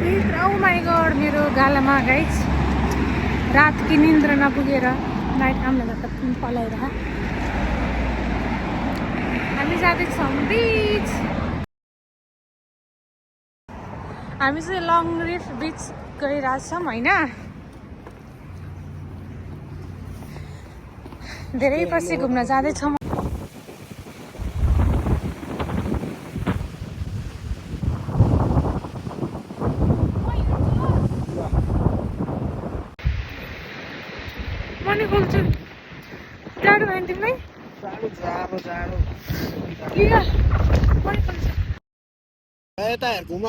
भित्र ओ my God मेरो गालामा गाइस रात कि निन्द्रा नपुगेर नाइट कामले गर्दा पलाएर हामी जाँदैछौँ बिच। हामी चाहिँ लङ रिफ बिच गइरहेछौँ होइन। धेरै पछि घुम्न जाँदैछौँ। मनी खोल्छु जाडो भयो नि तिमीलाई? लिया मनी खोल्छु यता हेर घुम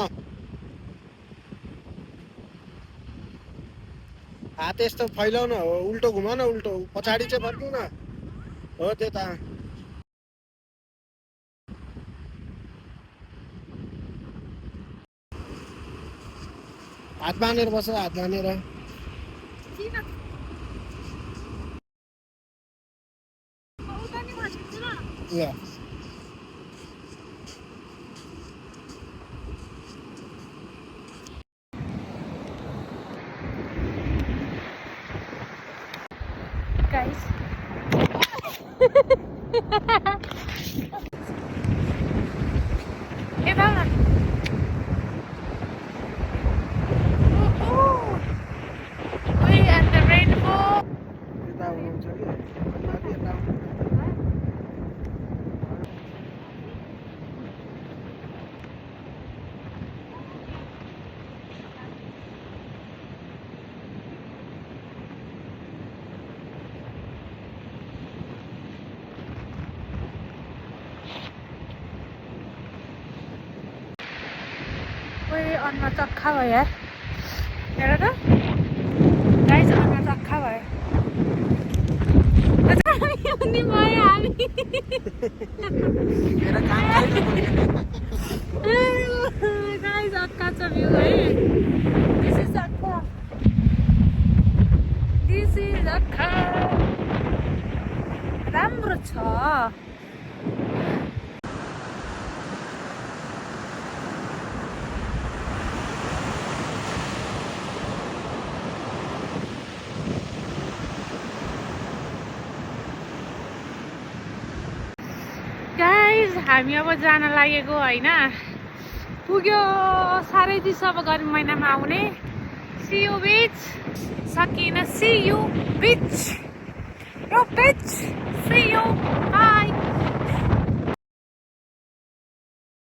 हात यस्तो फैलाउन हो उल्टो घुम न उल्टो पछाडि चाहिँ फर्किउ न हो त्यता हात बाँधेर बस हात बाँधेर या guys. Hey, Bella. We at the rainbow. यता हुनुहुन्छ कि माथि यता Wait, अनुहार चक्खा भयो यार। हेर त गाइस अनुहार चक्खा भयो। नि भयो हामी। गाइस अक्का छ भ्यू है। दिस इज अक्का। दिस इज अक्का। राम्रो छ। गाइस हामी अब जान लागेको होइन। पुग्यो साह्रै चिसो अब गर्मी महिनामा आउने। सी यू बिच सकिन see you bitch see you by.